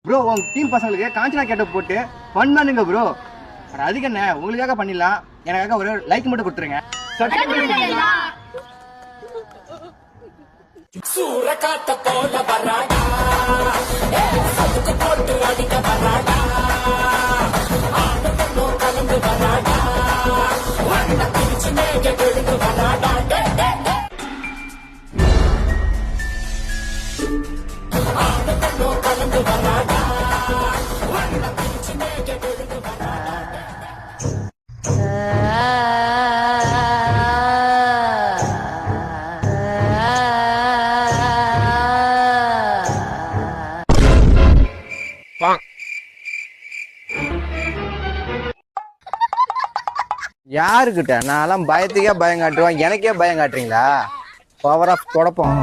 Bro உங்க team பசங்களுக்கு காஞ்சனா கேட்ட போட்டு ஃபன் பண்ணுங்க ப்ரோ. அதுக்கு என்ன உங்களுக்காக பண்ணிடலாம், எனக்காக ஒரு லைக் மட்டும் கொடுத்துருங்க. சூரகாத்த போல வராடா அதுக்கு போட்டு அடிக்க வராடா ஆனந்தோ கலந்து வராடா வண்ண பிரிச்சு மேக விழுந்து வராடா ஆனந்தோ கலந்து வராடா வண்ண பிரிச்சு மேக விழுந்து வராடா. யாருக்கிட்ட நான் பயத்துக்கே பயம் காட்டுவேன், எனக்கே பயம் காட்டுறீங்களா? பவர் ஆஃப் குழப்பம்.